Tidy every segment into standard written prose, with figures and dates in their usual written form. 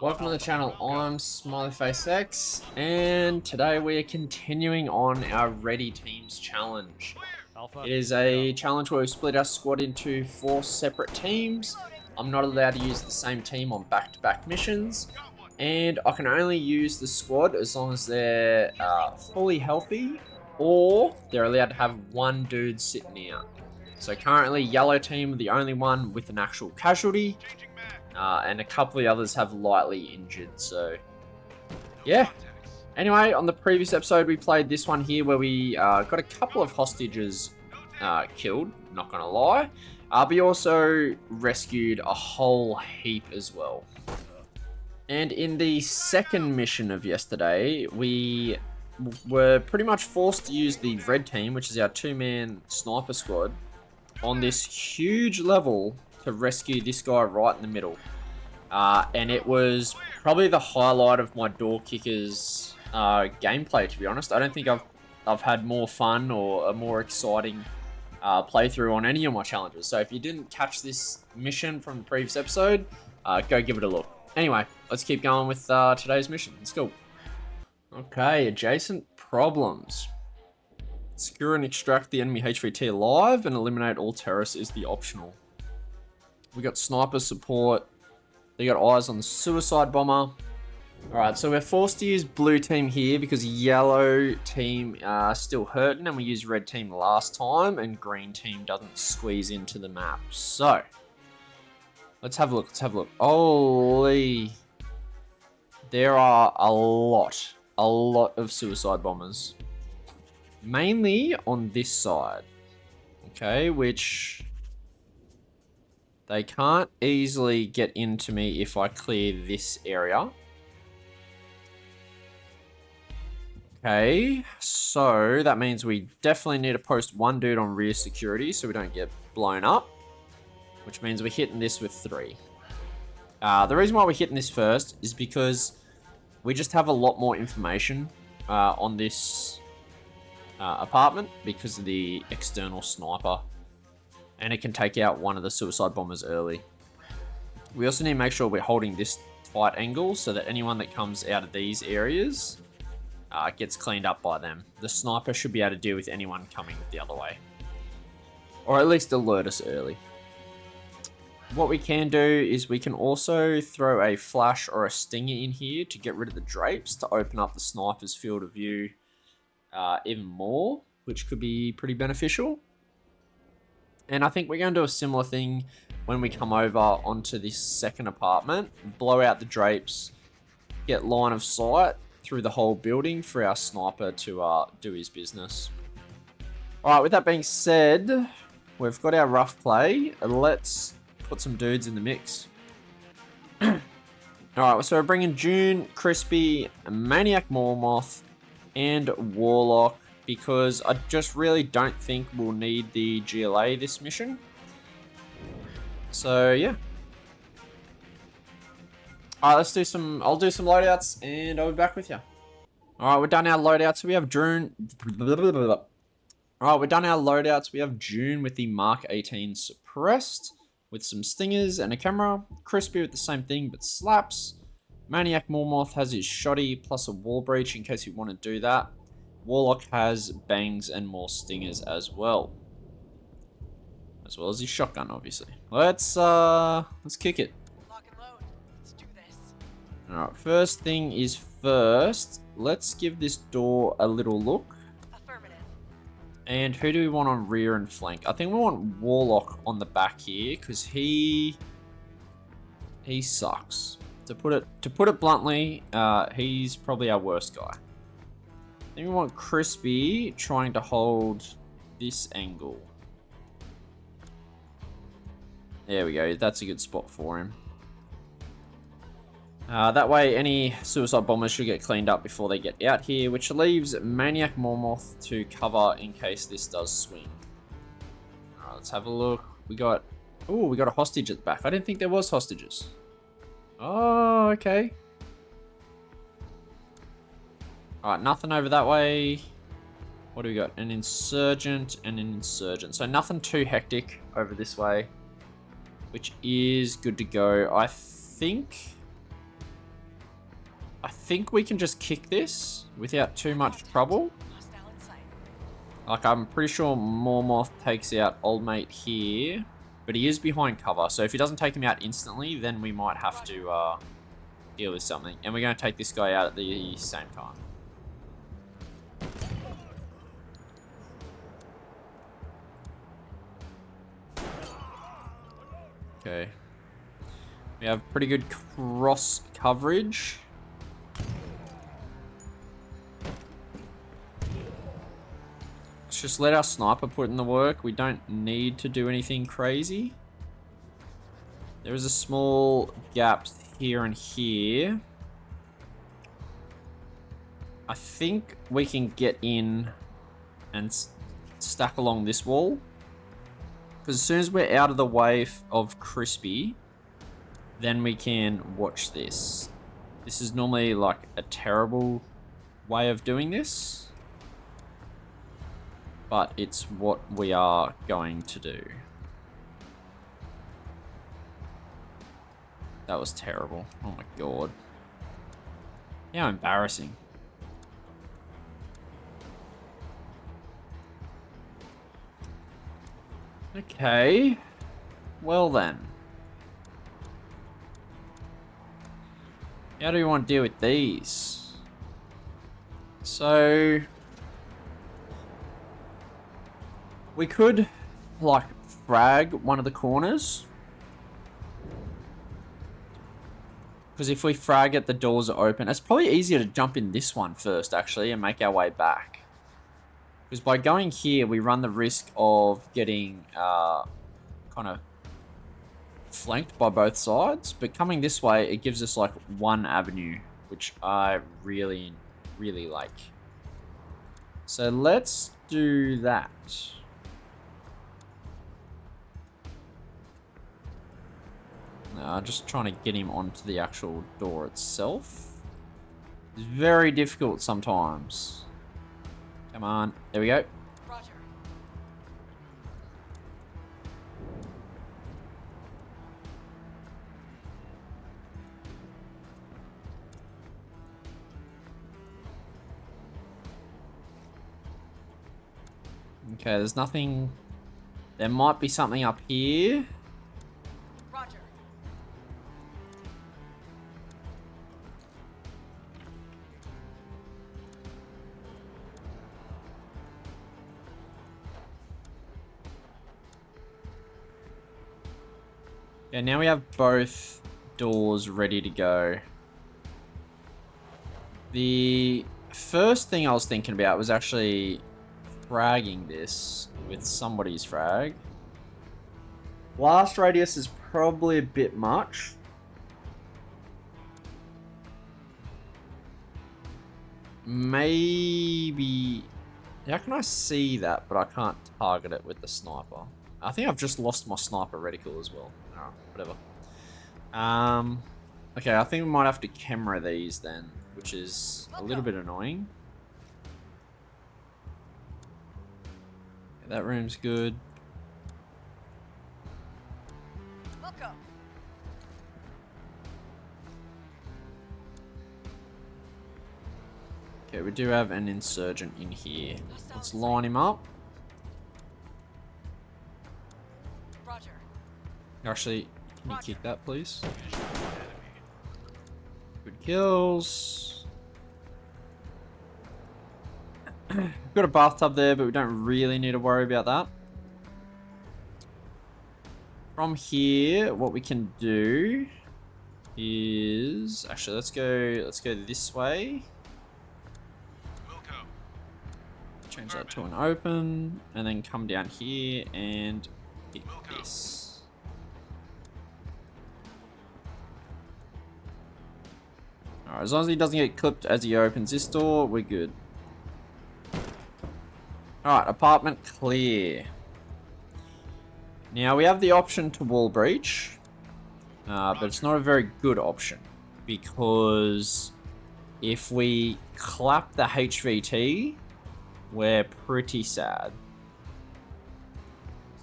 Welcome to the channel. I'm SmileyFaceX, and today we are continuing on our Ready Teams challenge. It is a challenge where we split our squad into 4 separate teams. I'm not allowed to use the same team on back-to-back missions, and I can only use the squad as long as they're fully healthy, or they're allowed to have one dude sitting out. So currently, yellow team are the only one with an actual casualty. And a couple of the others have lightly injured, so yeah. Anyway, on the previous episode, we played this one here where we got a couple of hostages killed, not gonna lie. But we also rescued a whole heap as well. And in the second mission of yesterday, we were pretty much forced to use the red team, which is our 2-man sniper squad, on this huge level to rescue this guy right in the middle. And it was probably the highlight of my door kickers gameplay, to be honest. I don't think I've had more fun or a more exciting playthrough on any of my challenges. So if you didn't catch this mission from the previous episode, go give it a look. Anyway, let's keep going with today's mission. Let's go. Okay, adjacent problems. Secure and extract the enemy HVT alive and eliminate all terrorists is the optional. We got sniper support. They got eyes on the suicide bomber. Alright, so we're forced to use blue team here because yellow team are still hurting, and we used red team last time, and green team doesn't squeeze into the map. So, let's have a look, Holy. There are a lot of suicide bombers. Mainly on this side. Okay, which they can't easily get into me if I clear this area. Okay, so that means we definitely need to post one dude on rear security so we don't get blown up, which means we're hitting this with 3. The reason why we're hitting this first is because we just have a lot more information on this apartment because of the external sniper. And it can take out one of the suicide bombers early. We also need to make sure we're holding this tight angle so that anyone that comes out of these areas gets cleaned up by them. The sniper should be able to deal with anyone coming the other way. Or at least alert us early. What we can do is we can also throw a flash or a stinger in here to get rid of the drapes to open up the sniper's field of view even more, which could be pretty beneficial. And I think we're going to do a similar thing when we come over onto this second apartment. Blow out the drapes, get line of sight through the whole building for our sniper to do his business. Alright, with that being said, we've got our rough play. Let's put some dudes in the mix. Alright, so we're bringing June, Crispy, Maniac Mormoth, and Warlock, because I just really don't think we'll need the GLA this mission. So, yeah. Alright, let's do some, I'll do some loadouts and I'll be back with you. Alright, we're done our loadouts. We have June. Alright, we're done our loadouts. We have June with the Mark 18 suppressed, with some stingers and a camera. Crispy with the same thing, but slaps. Maniac Mormoth has his shoddy plus a wall breach in case you want to do that. Warlock has bangs and more stingers as well. As well as his shotgun, obviously. Let's kick it. Lock and load. Let's do this. Alright, first thing is first. Let's give this door a little look. Affirmative. And who do we want on rear and flank? I think we want Warlock on the back here, because he sucks. To put it bluntly, he's probably our worst guy. Then we want Crispy trying to hold this angle. There we go. That's a good spot for him. That way, any suicide bombers should get cleaned up before they get out here, which leaves Maniac Mormoth to cover in case this does swing. Alright, let's have a look. We got a hostage at the back. I didn't think there was hostages. Oh, okay. Alright, nothing over that way. What do we got? An insurgent and an insurgent. So nothing too hectic over this way, which is good to go. I think think we can just kick this without too much trouble. Hostile in sight. Like, I'm pretty sure Mormoth takes out old mate here, but he is behind cover. So if he doesn't take him out instantly, then we might have to deal with something. And we're going to take this guy out at the same time. Okay. We have pretty good cross coverage. Let's just let our sniper put in the work. We don't need to do anything crazy. There is a small gap here and here. I think we can get in and stack along this wall. Because as soon as we're out of the way of Crispy, then we can watch this. This is normally like a terrible way of doing this, but it's what we are going to do. That was terrible. Oh my god. How embarrassing. Okay. Well then. How do we want to deal with these? So we could like frag one of the corners. Because if we frag it, the doors are open. It's probably easier to jump in this one first, actually, and make our way back. Because by going here, we run the risk of getting kind of flanked by both sides. But coming this way, it gives us like one avenue, which I really, really like. So let's do that. Just trying to get him onto the actual door itself. It's very difficult sometimes. Come on. There we go. Roger. Okay, there's nothing. There might be something up here. Roger. Yeah, now we have both doors ready to go. The first thing I was thinking about was actually fragging this with somebody's frag. Blast radius is probably a bit much. Maybe... How can I see that, but I can't target it with the sniper? I think I've just lost my sniper reticle as well. Oh, whatever. Okay, I think we might have to camera these then, which is a little bit annoying. Yeah, that room's good. Welcome. Okay, we do have an insurgent in here. Let's line him up. Roger. Actually, can you kick that, please? Good kills. We've got a bathtub there, but we don't really need to worry about that. From here, what we can do is actually let's go this way. Change that to an open, and then come down here and hit this. Alright, as long as he doesn't get clipped as he opens this door, we're good. Alright, apartment clear. Now we have the option to wall breach, but it's not a very good option because if we clap the HVT, we're pretty sad.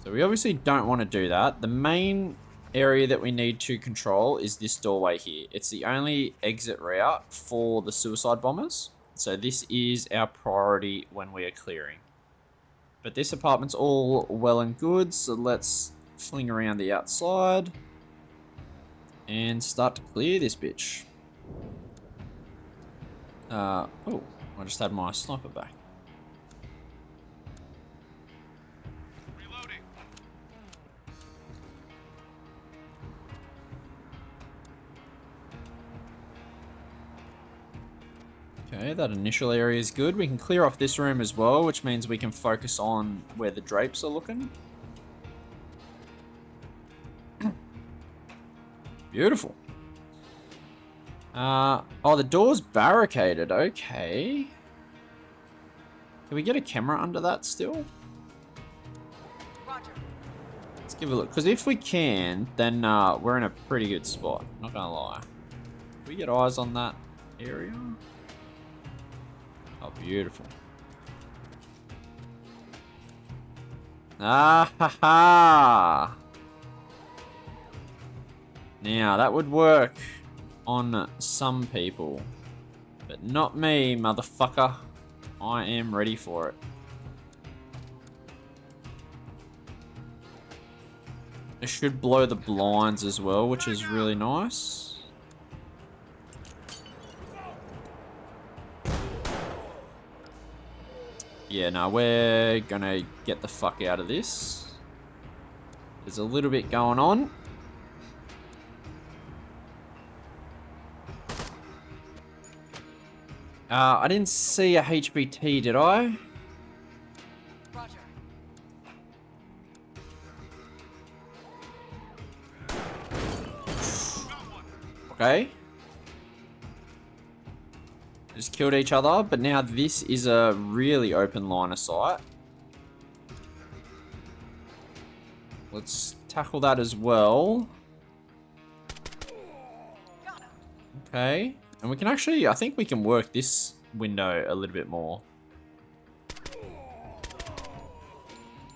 So we obviously don't want to do that. The main area that we need to control is this doorway here. It's the only exit route for the suicide bombers. So this is our priority when we are clearing. But this apartment's all well and good, so let's fling around the outside and start to clear this bitch. Oh, I just had my sniper back. Reloading. Okay, that initial area is good. We can clear off this room as well, which means we can focus on where the drapes are looking. Beautiful. Oh, the door's barricaded. Okay. Can we get a camera under that still? Roger. Let's give a look. Because if we can, then we're in a pretty good spot. Not gonna lie. Can we get eyes on that area? Oh, beautiful. Ah ha ha! Now, that would work on some people. But not me, motherfucker. I am ready for it. It should blow the blinds as well, which is really nice. Yeah, no, we're gonna get the fuck out of this. There's a little bit going on. I didn't see a HBT, did I? Roger. Okay. Just killed each other, but now this is a really open line of sight. Let's tackle that as well. Got him. Okay. And we can actually, I think we can work this window a little bit more.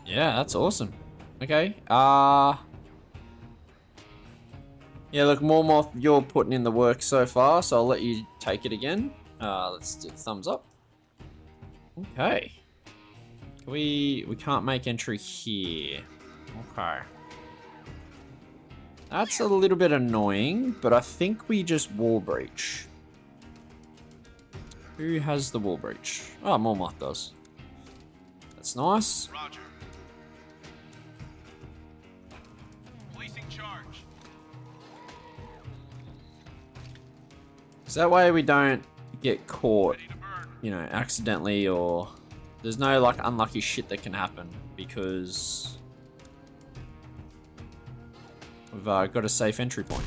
Yeah, that's awesome. Okay. Yeah, look, Mormoth, you're putting in the work so far, so I'll let you take it again. Let's do the thumbs up. Okay. We can't make entry here. Okay. That's a little bit annoying, but I think we just wall breach. Who has the wall breach? Oh, Mormoth does. That's nice. Roger. Placing charge. So that way we don't get caught, Ready to burn. you know, accidentally, or there's no like unlucky shit that can happen because we've got a safe entry point.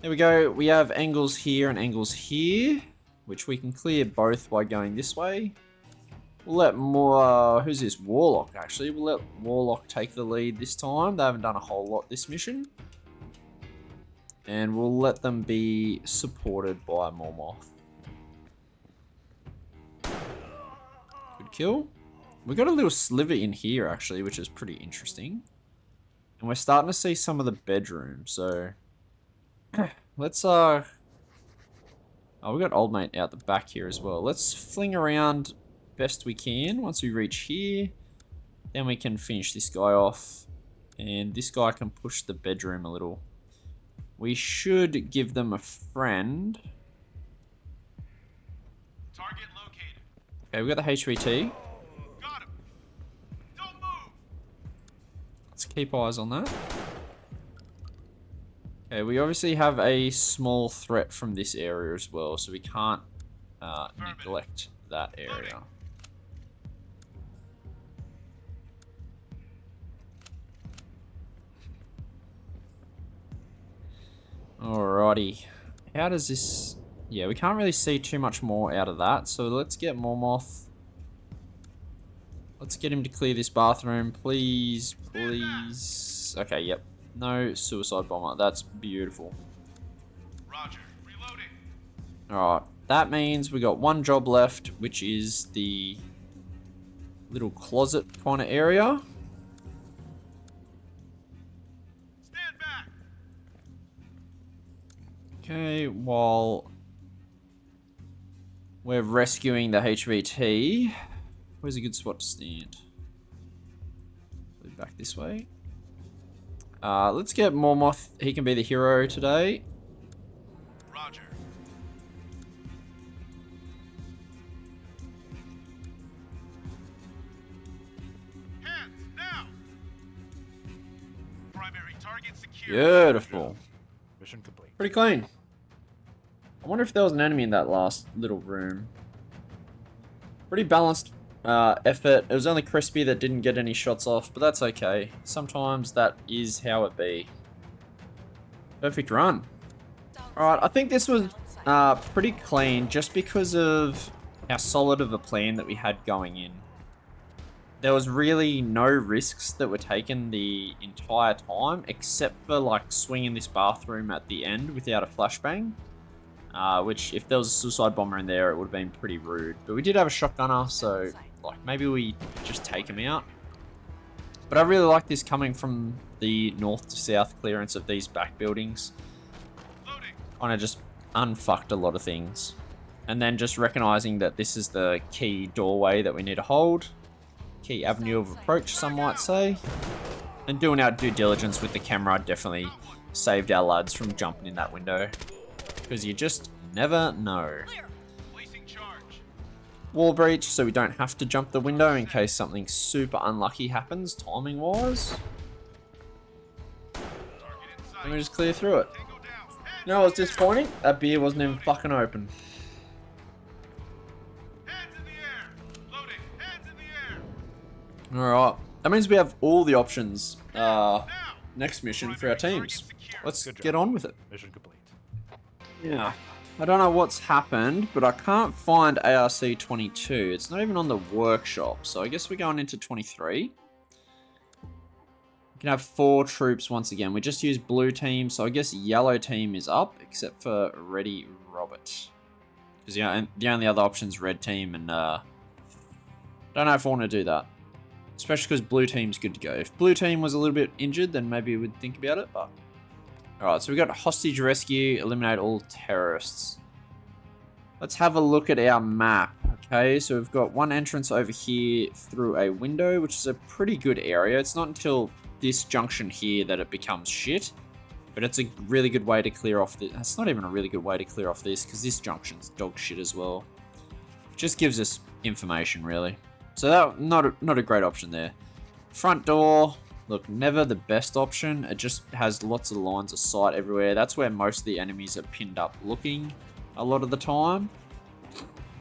There we go. We have angles here and angles here, which we can clear both by going this way. We'll let more, who's this? Warlock, actually. We'll let Warlock take the lead this time. They haven't done a whole lot this mission. And we'll let them be supported by Mormoth. Good kill. We got a little sliver in here, actually, which is pretty interesting. And we're starting to see some of the bedrooms, so... let's, oh, we got old mate out the back here as well. Let's fling around best we can. Once we reach here, then we can finish this guy off. And this guy can push the bedroom a little. We should give them a friend. Target located. Okay, we got the HVT. Got him. Don't move. Let's keep eyes on that. Okay, we obviously have a small threat from this area as well, so we can't neglect that area. Alrighty. How does this... Yeah, we can't really see too much more out of that, so let's get Mormoth. Let's get him to clear this bathroom, please, please. Okay, yep. No suicide bomber. That's beautiful. Roger. Reloading. Alright, that means we got one job left, which is the little closet kind of area. Okay, while we're rescuing the HVT, where's a good spot to stand? Back this way. Let's get Mormoth. He can be the hero today. Roger. Hands now. Primary target secure. Beautiful. Mission complete. Pretty clean. I wonder if there was an enemy in that last little room. Pretty balanced effort. It was only Crispy that didn't get any shots off, but that's okay. Sometimes that is how it be. Perfect run. Alright, I think this was pretty clean just because of how solid of a plan that we had going in. There was really no risks that were taken the entire time, except for like swinging this bathroom at the end without a flashbang. Which, if there was a suicide bomber in there, it would have been pretty rude. But we did have a shotgunner, so like maybe we just take him out. But I really like this coming from the north to south clearance of these back buildings. Kind of just unfucked a lot of things. And then just recognizing that this is the key doorway that we need to hold. Key avenue of approach, some might say. And doing our due diligence with the camera definitely saved our lads from jumping in that window. Because you just never know. Placing charge. Wall breach, so we don't have to jump the window in case something super unlucky happens, timing wise. Target in sight. And we just clear through it. Tango down. You know what's disappointing? That beer wasn't even fucking open. Hands in the air. Loading. Hands in the air. Alright. That means we have all the options Now. next mission for our teams. Let's Good job. get on with it. Mission complete. Yeah. I don't know what's happened, but I can't find ARC-22. It's not even on the workshop, so I guess we're going into 23. We can have 4 troops once again. We just used blue team, so I guess yellow team is up, except for Ready Robert. Because the only other option is red team, and don't know if I want to do that. Especially because blue team's good to go. If blue team was a little bit injured, then maybe we'd think about it, but... Alright, so we got hostage rescue, eliminate all terrorists. Let's have a look at our map. Okay, so we've got one entrance over here through a window, which is a pretty good area. It's not until this junction here that it becomes shit. But it's a really good way to clear off this. It's not even a really good way to clear off this, because this junction's dog shit as well. Just gives us information, really. So that not a great option there. Front door. Look, never the best option. It just has lots of lines of sight everywhere. That's where most of the enemies are pinned up looking a lot of the time.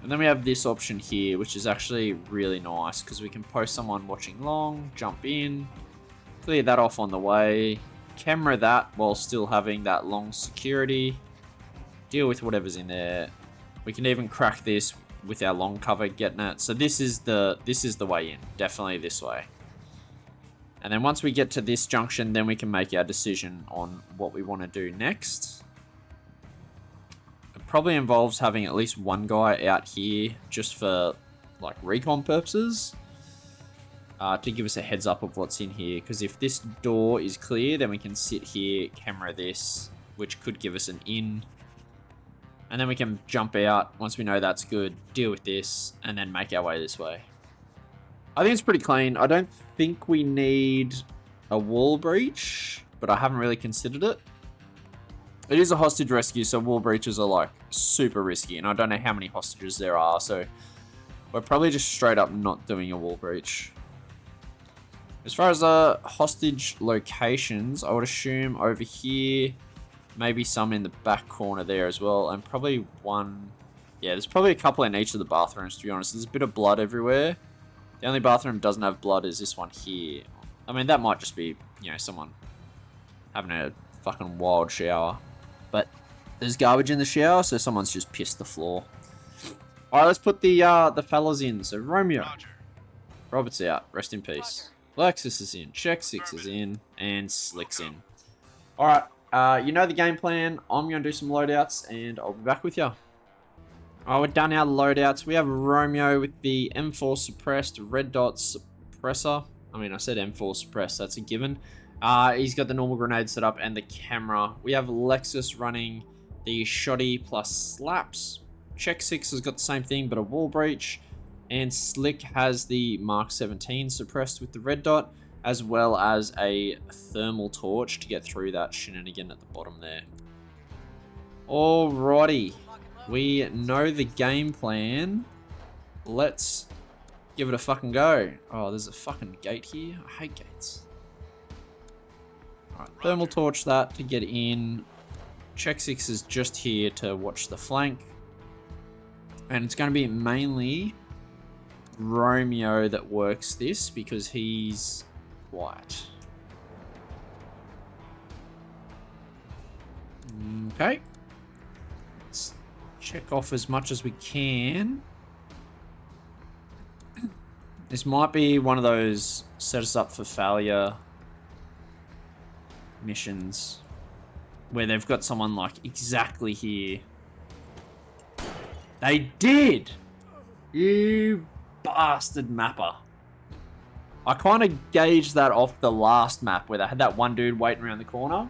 And then we have this option here, which is actually really nice because we can post someone watching long, jump in, clear that off on the way, camera that while still having that long security, deal with whatever's in there. We can even crack this with our long cover getting it. So this is the way in. Definitely this way. And then once we get to this junction, then we can make our decision on what we want to do next. It probably involves having at least one guy out here just for like recon purposes. To give us a heads up of what's in here. Because if this door is clear, then we can sit here, camera this, which could give us an in. And then we can jump out once we know that's good, deal with this, and then make our way this way. I think it's pretty clean. I don't think we need a wall breach, but I haven't really considered it. It is a hostage rescue, so wall breaches are like super risky, and I don't know how many hostages there are, so we're probably just straight up not doing a wall breach. As far as hostage locations, I would assume over here, maybe some in the back corner there as well, and probably one... Yeah, there's probably a couple in each of the bathrooms, to be honest. There's a bit of blood everywhere. The only bathroom that doesn't have blood is this one here. I mean, that might just be, you know, someone having a fucking wild shower. But there's garbage in the shower, so someone's just pissed the floor. Alright, let's put the fellas in. So, Romeo. Roger. Robert's out. Rest in peace. Lexus is in. Check 6 is in. And Slick's in. Alright, you know the game plan. I'm going to do some loadouts, and I'll be back with you. Alright, we're done our loadouts. We have Romeo with the M4 suppressed red dot suppressor. I mean, I said M4 suppressed, that's a given. He's got the normal grenade set up and the camera. We have Lexus running the shoddy plus slaps. Check 6 has got the same thing, but a wall breach. And Slick has the Mark 17 suppressed with the red dot, as well as a thermal torch to get through that shenanigan at the bottom there. Alrighty, we know the game plan. Let's give it a fucking go. Oh, there's a fucking gate here. I hate gates. Alright, thermal torch that to get in. Check 6 is just here to watch the flank. And it's going to be mainly Romeo that works this because he's quiet. Okay. Let's check off as much as we can. This might be one of those set us up for failure missions where they've got someone like exactly here. They did! You bastard mapper. I kind of gauged that off the last map where they had that one dude waiting around the corner.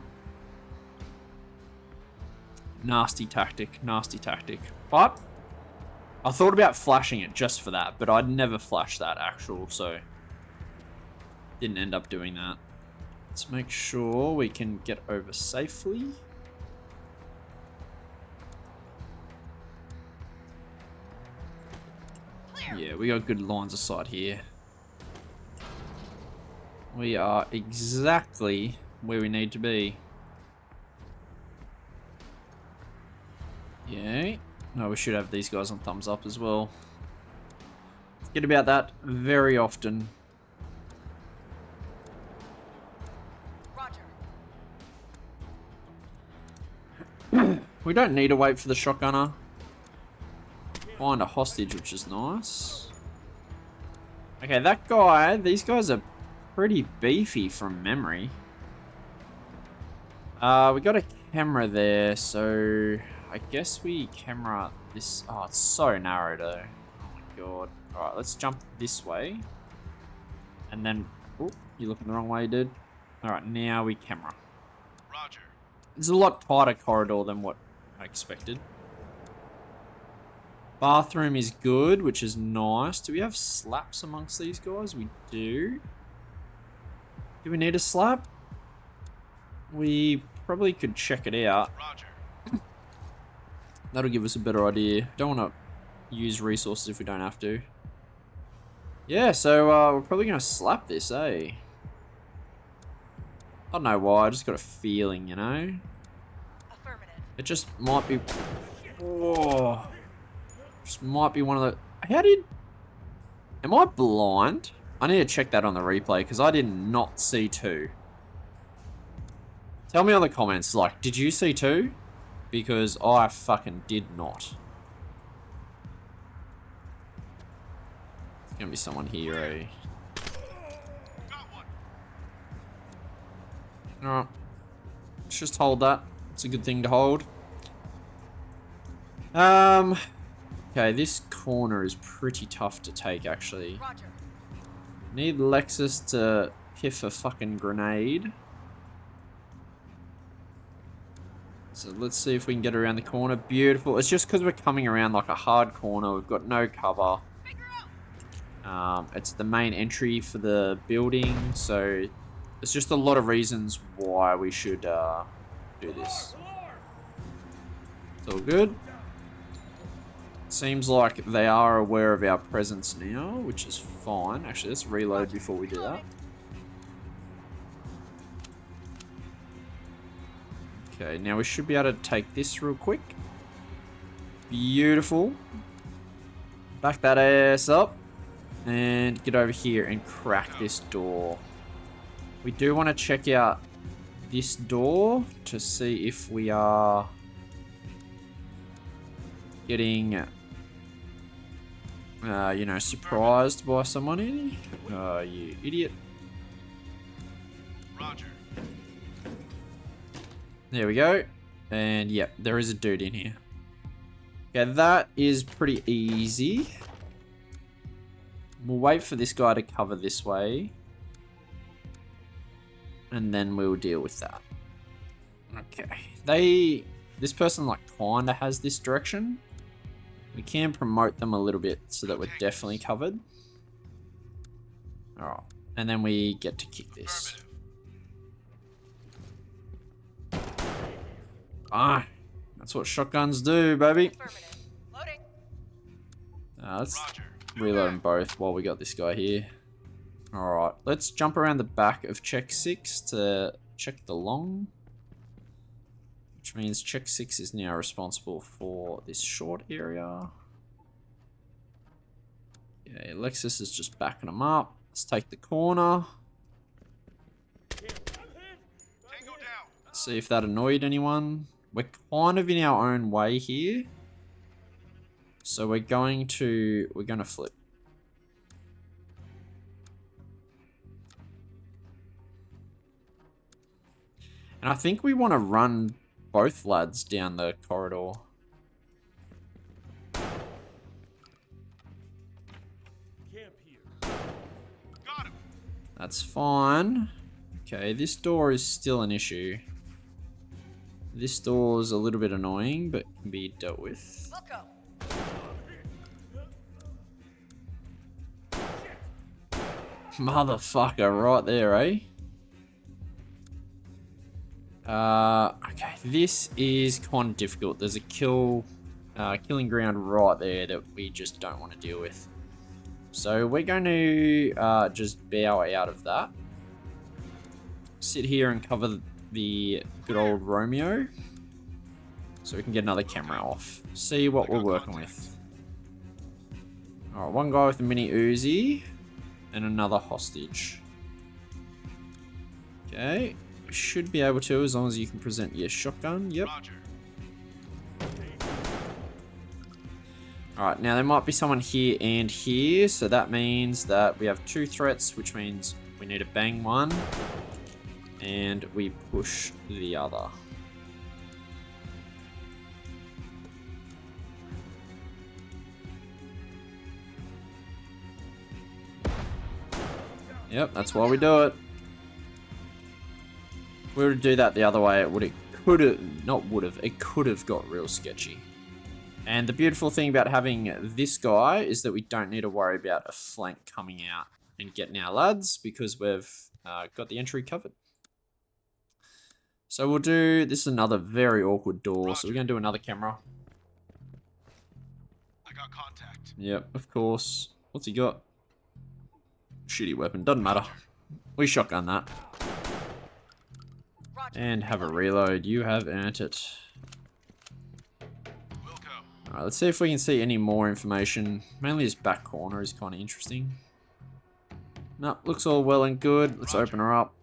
Nasty tactic, nasty tactic. But I thought about flashing it just for that, but I'd never flash that actual, so didn't end up doing that. Let's make sure we can get over safely. Yeah, we got good lines of sight here. We are exactly where we need to be. Yeah. No, we should have these guys on thumbs up as well. Forget about that very often. Roger. We don't need to wait for the shotgunner. Find a hostage, which is nice. Okay, that guy, these guys are pretty beefy from memory. We got a camera there, so I guess we camera this. Oh, it's so narrow though. Oh my god. Alright, let's jump this way. And then, oh, you're looking the wrong way, dude. Alright, now we camera. Roger. It's a lot tighter corridor than what I expected. Bathroom is good, which is nice. Do we have slaps amongst these guys? We do. Do we need a slap? We probably could check it out. Roger. That'll give us a better idea. Don't want to use resources if we don't have to. Yeah, so we're probably going to slap this, eh? I don't know why, I just got a feeling, you know? Affirmative. It just might be... Oh... Just might be one of the... How did... Am I blind? I need to check that on the replay because I did not see 2. Tell me on the comments, like, did you see 2? Because I fucking did not. There's gonna be someone here, eh? Got one. Alright. Let's just hold that. It's a good thing to hold. Okay, this corner is pretty tough to take, actually. Roger. Need Lexus to piff a fucking grenade. So let's see if we can get around the corner. Beautiful. It's just because we're coming around like a hard corner. We've got no cover. It's the main entry for the building, so there's just a lot of reasons why we should do this. It's all good. Seems like they are aware of our presence now, which is fine. Actually, let's reload before we do that. Okay, now we should be able to take this real quick. Beautiful. Back that ass up. And get over here and crack this door. We do want to check out this door to see if we are getting, you know, surprised by someone in. You idiot. Roger. There we go. And yep, there is a dude in here. Okay, that is pretty easy. We'll wait for this guy to cover this way. And then we'll deal with that. Okay. They This person like kinda has this direction. We can promote them a little bit so that we're definitely covered. Alright. And then we get to kick this. Ah, that's what shotguns do, baby. Affirmative. Loading. Let's reload them both while we got this guy here. Alright, let's jump around the back of check 6 to check the long. Which means check 6 is now responsible for this short area. Yeah, Alexis is just backing them up. Let's take the corner. See if that annoyed anyone. We're kind of in our own way here. So we're going to flip. And I think we want to run both lads down the corridor. That's fine. Okay, this door is still an issue. This door is a little bit annoying, but can be dealt with. We'll go. Motherfucker, right there, eh? Okay, this is kind of difficult. There's a killing ground right there that we just don't want to deal with. So we're going to just bow out of that. Sit here and cover the good old Romeo. So we can get another camera off. See what we're working with. Alright, one guy with a mini Uzi. And another hostage. Okay. We should be able to as long as you can present your shotgun. Yep. Alright, now there might be someone here and here, so that means that we have 2 threats, which means we need to bang one, and we push the other. Yep, that's why we do it. If we were to do that the other way, it could have got real sketchy. And the beautiful thing about having this guy is that we don't need to worry about a flank coming out and getting our lads because we've got the entry covered. So we'll do, this is another very awkward door, so we're going to do another camera. I got contact. Yep, of course. What's he got? Shitty weapon, doesn't matter. We shotgun that. Roger. And have a reload, you have earned it. Alright, let's see if we can see any more information. Mainly his back corner is kind of interesting. No, looks all well and good. Let's open her up.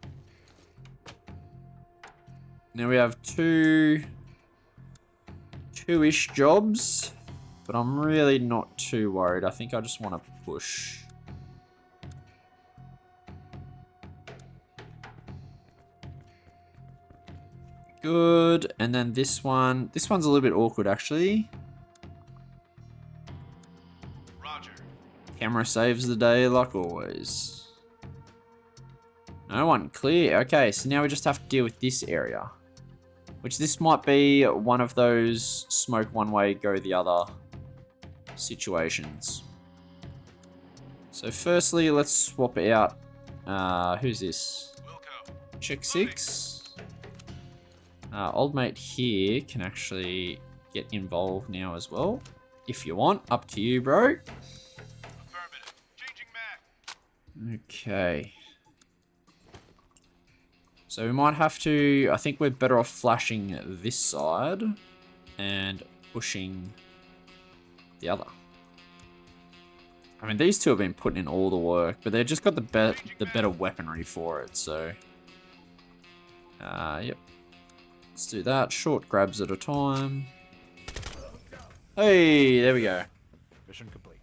Now we have two-ish jobs, but I'm really not too worried. I think I just want to push. Good, and then this one's a little bit awkward actually. Camera saves the day like always. No one clear. Okay, so now we just have to deal with this area. Which this might be one of those smoke one way, go the other situations. So firstly, let's swap out. Who's this? Check 6. Old mate here can actually get involved now as well. If you want, up to you, bro. Okay. So we might have to, I think we're better off flashing this side and pushing the other. I mean, these two have been putting in all the work, but they've just got the better weaponry for it, so. Yep. Let's do that. Short grabs at a time. Hey, there we go. Mission complete.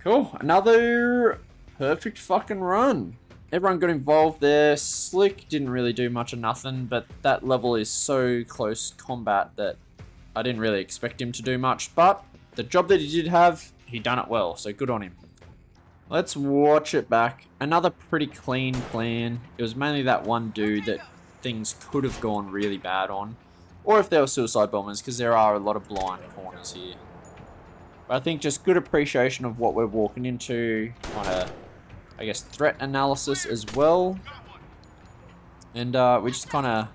Cool. Another perfect fucking run. Everyone got involved there. Slick didn't really do much of nothing, but that level is so close combat that I didn't really expect him to do much. But the job that he did have, he done it well, so good on him. Let's watch it back. Another pretty clean plan. It was mainly that one dude that things could have gone really bad on. Or if there were suicide bombers, because there are a lot of blind corners here. But I think just good appreciation of what we're walking into, kind of, I guess, threat analysis as well. And we just kind of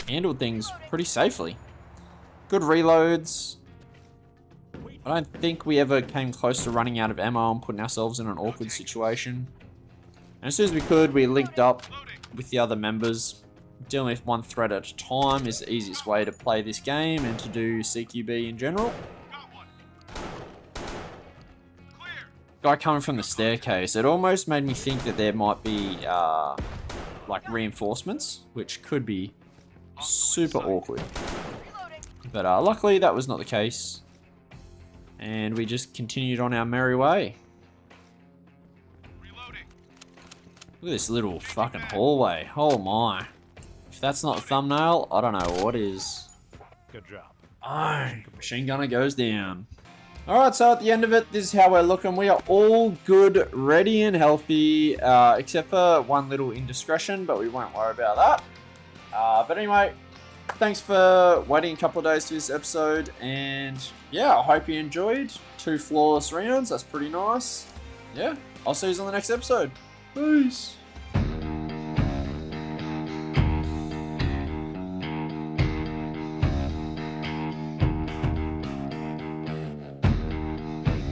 handled things pretty safely. Good reloads. I don't think we ever came close to running out of ammo and putting ourselves in an awkward situation. And as soon as we could, we linked up with the other members. Dealing with one threat at a time is the easiest way to play this game and to do CQB in general. Guy coming from the staircase, it almost made me think that there might be like reinforcements, which could be super awkward. But luckily that was not the case. And we just continued on our merry way. Look at this little fucking hallway. Oh my. If that's not a thumbnail, I don't know what is. Good job. Oh, machine gunner goes down. Alright, so at the end of it, this is how we're looking. We are all good, ready and healthy, except for one little indiscretion, but we won't worry about that. But anyway, thanks for waiting a couple of days to this episode, and yeah, I hope you enjoyed. 2 flawless rounds, that's pretty nice. Yeah, I'll see you on the next episode. Peace.